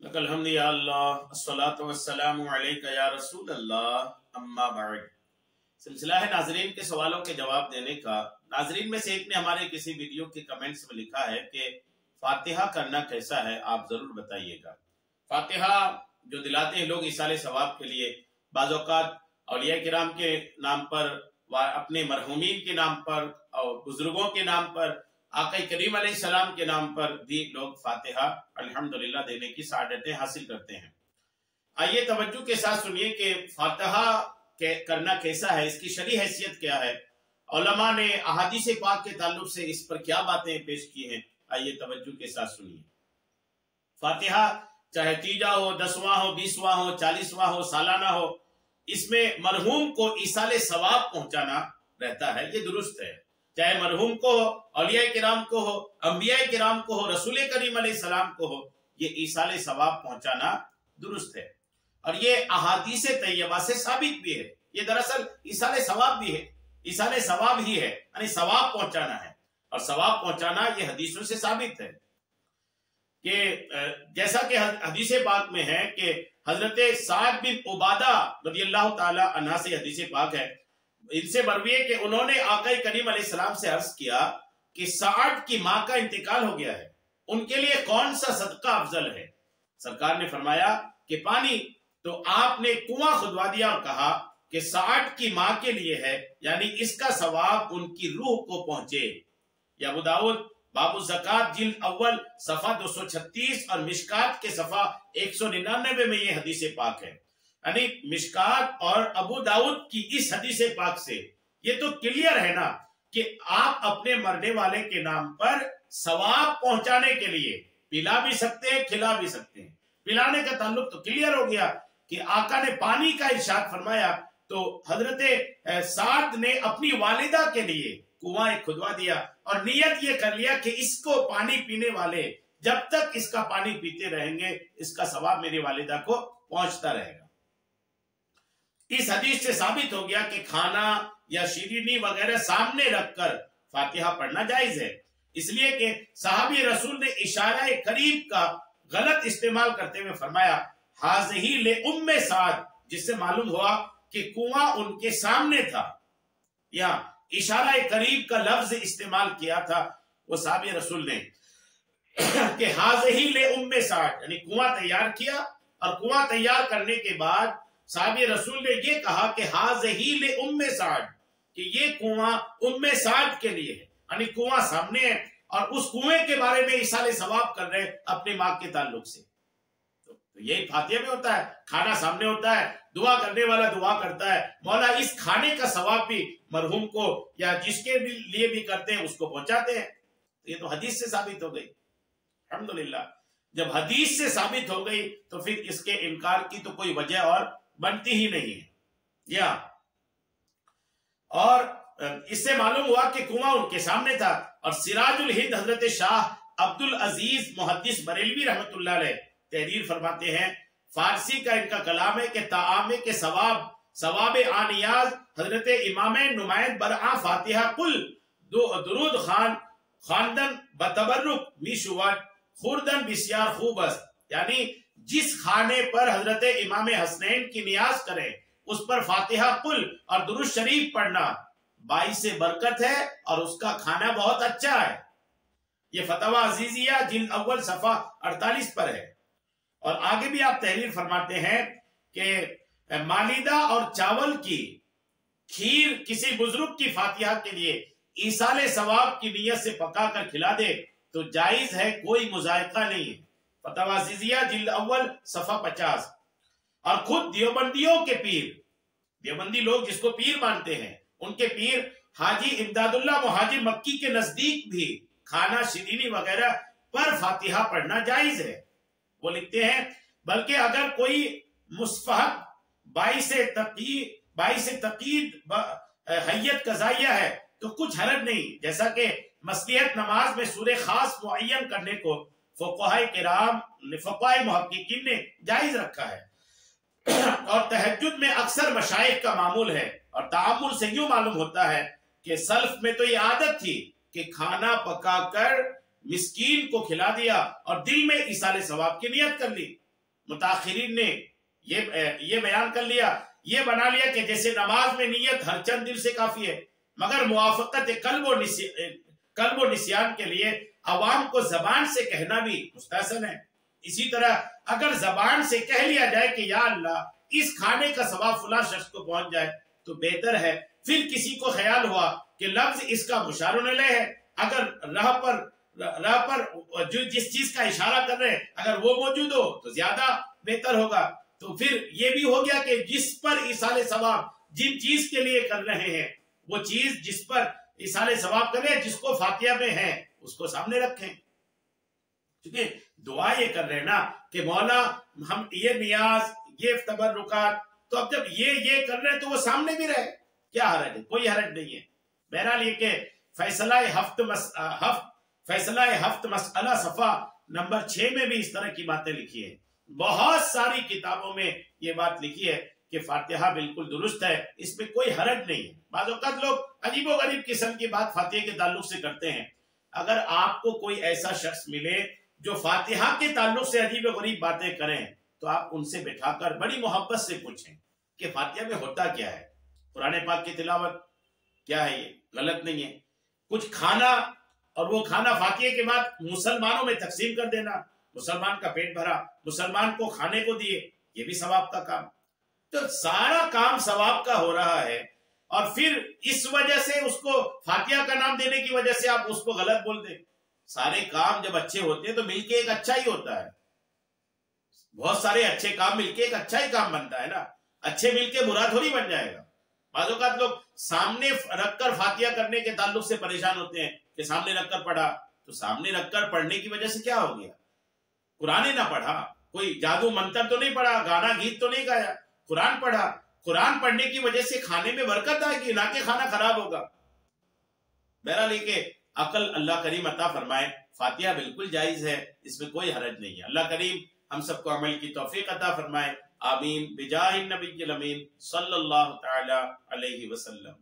لک الحمد یا اللہ الصلاۃ والسلام علیک یا رسول اللہ اما بعد۔ سلسلہ ہے ناظرین کے سوالوں کے جواب دینے کا۔ ناظرین میں سے ایک نے ہمارے کسی ویڈیو کے کمنٹس میں لکھا ہے کہ فاتحہ کرنا کیسا ہے، آپ ضرور بتائیے گا۔ فاتحہ جو دلاتے ہیں لوگ ایصال ثواب کے لیے، بعض اوقات اولیاء کرام کے نام پر، اپنے مرحومین کے نام پر اور بزرگوں کے نام پر، آقا کریم علیہ السلام کے نام پر بھی لوگ فاتحہ الحمدللہ دینے کی سعادتیں حاصل کرتے ہیں۔ آئیے توجہ کے ساتھ سنیے کہ فاتحہ کرنا کیسا ہے، اس کی شرعی حیثیت کیا ہے، علماء نے احادیث پاک کے تعلق سے اس پر کیا باتیں پیش کی ہیں۔ آئیے توجہ کے ساتھ سنیے۔ فاتحہ چاہے تیجا ہو، 10واں ہو، 20واں ہو، 40واں ہو، سالانہ ہو، اس میں مرحوم کو ایصال ثواب پہنچانا رہتا ہے، یہ درست ہے۔ چاہے مرحوم کو ہو، اولیاء کرام کو ہو، انبیاء کرام کو ہو، رسول کریم علیہ السلام کو ہو، یہ ایصال ثواب پہنچانا درست ہے۔ اور یہ احادیث طیبہ سے ثابت بھی ہے۔ یہ دراصل ایصال ثواب بھی ہے، ایصال ثواب ہی ہے، یعنی ثواب پہنچانا ہے، اور ثواب پہنچانا یہ حدیثوں سے ثابت ہے کہ جیسا کہ حدیث پاک میں ہے کہ حضرت سعد بن عبادہ رضی اللہ تعالی عنہ سے حدیث پاک ہے، ان سے مروی ہے کہ انہوں نے آقا کریم علیہ السلام سے عرض کیا کہ سعد کی ماں کا انتقال ہو گیا ہے، ان کے لیے کون سا صدقہ افضل ہے؟ سرکار نے فرمایا کہ پانی، تو آپ نے کنواں کھدوا دیا اور کہا کہ سعد کی ماں کے لیے ہے، یعنی اس کا ثواب ان کی روح کو پہنچے۔ یا ابو داؤد باب الزکوٰۃ جلد اول صفحہ 236 اور مشکات کے صفحہ 199 میں یہ حدیث پاک ہے۔ یعنی مشکات اور ابو داؤد کی اس حدیث پاک سے یہ تو کلیئر ہے نا کہ آپ اپنے مرنے والے کے نام پر ثواب پہنچانے کے لیے پلا بھی سکتے ہیں، کھلا بھی سکتے ہیں۔ پلانے کا تعلق تو کلیئر ہو گیا کہ آقا نے پانی کا ارشاد فرمایا، تو حضرت سعد نے اپنی والدہ کے لیے کنواں کھدوا دیا اور نیت یہ کر لیا کہ اس کو پانی پینے والے جب تک اس کا پانی پیتے رہیں گے، اس کا ثواب میری والدہ کو پہنچتا رہے گا۔ اس حدیث سے ثابت ہو گیا کہ کھانا یا شیرینی وغیرہ سامنے رکھ کر فاتحہ پڑھنا جائز ہے، اس لیے کہ صحابی رسول نے اشارہ قریب کا غلط استعمال کرتے ہوئے فرمایا حاذہ لأم سعد، جس سے معلوم ہوا کہ کنواں ان کے سامنے تھا، یا اشارہ قریب کا لفظ استعمال کیا تھا وہ صحابی رسول نے کہ حاذہ لأم سعد، یعنی کنواں تیار کیا، اور کنواں تیار کرنے کے بعد صحابی رسول نے یہ کہا کہ حاذہ لأم سعد، کہ یہ کنواں ام سعد کے لیے ہے، یعنی کنواں سامنے ہے، اور اس کنویں کے بارے میں ایصال ثواب کر رہے اپنی ماں کے تعلق سے۔ تو یہی فاتحہ میں ہوتا ہے، کھانا سامنے ہوتا ہے، دعا کرنے والا دعا کرتا ہے، مولا اس کھانے کا ثواب بھی مرحوم کو یا جس کے لیے بھی کرتے ہیں اس کو پہنچاتے ہیں۔ یہ تو حدیث سے ثابت ہو گئی۔ الحمدللہ جب حدیث سے ثابت ہو گئی تو پھر اس کے انکار کی تو کوئی وجہ اور بنتی ہی نہیں ہے۔ یا اور اس سے معلوم ہوا کہ کنواں ان کے سامنے تھا۔ اور سراج الہند حضرت شاہ عبد العزیز محدث بریلوی رحمۃ اللہ علیہ تحریر فرماتے ہیں، فارسی کا ان کا کلام ہے کہ تعامے کے ثواب آنیاز حضرت امام نمائند برآں فاتحہ کل درود خواندن بتبرک میشوٹ خوردن بسیار خوب است، یعنی جس کھانے پر حضرت امام حسنین کی نیاز کرے اس پر فاتحہ کل اور درود شریف پڑھنا باعث برکت ہے، اور اس کا کھانا بہت اچھا ہے۔ یہ فتاوی عزیزیہ جلد اول صفحہ 48 پر ہے۔ اور آگے بھی آپ تحریر فرماتے ہیں کہ مالیدہ اور چاول کی کھیر کسی بزرگ کی فاتحہ کے لیے ایصال ثواب کی نیت سے پکا کر کھلا دے تو جائز ہے، کوئی مذائقہ نہیں ہے۔ فتاوی عزیزیہ جلد اول صفحہ 50۔ اور خود دیوبندیوں کے پیر، دیوبندی لوگ جس کو پیر مانتے ہیں، ان کے پیر حاجی امداد اللہ مہاجر مکی کے نزدیک بھی کھانا شیرینی وغیرہ پر فاتحہ پڑھنا جائز ہے۔ وہ لکھتے ہیں بلکہ اگر کوئی مصفحت باعث تقید حیت قضائیہ ہے تو کچھ حرج نہیں، جیسا کہ مصلیحت نماز میں سورہ خاص معین کرنے کو فقہائے کرام فقہائے محققین نے جائز رکھا ہے۔ اور تہجد میں اکثر مشائخ کا معمول ہے، اور تعامل سے یوں معلوم ہوتا ہے کہ سلف میں تو یہ عادت تھی کہ کھانا پکا کر مسکین کو کھلا دیا اور دل میں ایصال ثواب کی نیت کر لی۔ متاخرین نے یہ بیان کر لیا، یہ بنا لیا کہ جیسے نماز میں نیت ہر چند دل سے کافی ہے، مگر موافقت قلب و نسیان کے لیے عوام کو زبان سے کہنا بھی مستحسن ہے۔ اسی طرح اگر زبان سے کہہ لیا جائے کہ یا اللہ اس کھانے کا ثواب فلاں شخص کو پہنچ جائے تو بہتر ہے۔ پھر کسی کو خیال ہوا کہ لفظ اس کا مشار الیہ ہے، اگر راہ پر جو جس چیز کا اشارہ کر رہے ہیں اگر وہ موجود ہو تو زیادہ بہتر ہوگا۔ تو پھر یہ بھی ہو گیا کہ جس پر ایصال ثواب جن چیز کے لیے کر رہے ہیں، وہ چیز جس پر ایصال ثواب کر رہے ہیں، جس کو فاتحہ میں ہے اس کو سامنے رکھیں، کیونکہ دعا یہ کر رہے ہیں نا کہ مولا ہم یہ نیاز یہ تبرکات، تو اب جب یہ کر رہے ہیں تو وہ سامنے بھی رہے، کیا حرج ہے؟ کوئی حرج نہیں ہے۔ بہرحال یہ کہ فیصلہ ہفت مسئلہ صفحہ نمبر 6 میں بھی اس طرح کی باتیں لکھی ہیں۔ بہت ساری کتابوں میں یہ بات لکھی ہے کہ فاتحہ بالکل درست ہے، اس میں کوئی حرج نہیں ہے۔ بعض اوقات لوگ عجیب و غریب قسم کی بات فاتحہ کے تعلق سے کرتے ہیں۔ اگر آپ کو کوئی ایسا شخص ملے جو فاتحہ کے تعلق سے عجیب و غریب باتیں کریں تو آپ ان سے بٹھا کر بڑی محبت سے پوچھیں کہ فاتحہ میں ہوتا کیا ہے، قرآن پاک کی تلاوت کیا ہے، یہ غلط نہیں ہے۔ کچھ کھانا اور وہ کھانا فاتحہ کے بعد مسلمانوں میں تقسیم کر دینا، مسلمان کا پیٹ بھرا، مسلمان کو کھانے کو دیے، یہ بھی ثواب کا کام۔ تو سارا کام ثواب کا ہو رہا ہے، اور پھر اس وجہ سے اس کو فاتحہ کا نام دینے کی وجہ سے آپ اس کو غلط بول دیں۔ سارے کام جب اچھے ہوتے ہیں تو مل کے ایک اچھا ہی ہوتا ہے، بہت سارے اچھے کام مل کے ایک اچھا ہی کام بنتا ہے نا، اچھے مل کے برا تھوڑی بن جائے گا۔ بعض اوقات لوگ سامنے رکھ کر فاتحہ کرنے کے تعلق سے پریشان ہوتے ہیں کہ سامنے رکھ کر پڑھا، تو سامنے رکھ کر پڑھنے کی وجہ سے کیا ہو گیا؟ قرآن نہ پڑھا، کوئی جادو منتر تو نہیں پڑھا، گانا گیت تو نہیں گایا، قرآن پڑھا۔ قرآن پڑھنے کی وجہ سے کھانے میں برکت آئے گی، نہ کہ کھانا خراب ہوگا۔ بہرحال یہ کہ عقل اللہ کریم عطا فرمائے، فاتحہ بالکل جائز ہے، اس میں کوئی حرج نہیں ہے۔ اللہ کریم ہم سب کو عمل کی توفیق عطا فرمائے، آمین، بجاہ النبی الامین صلی اللہ تعالی علیہ وسلم۔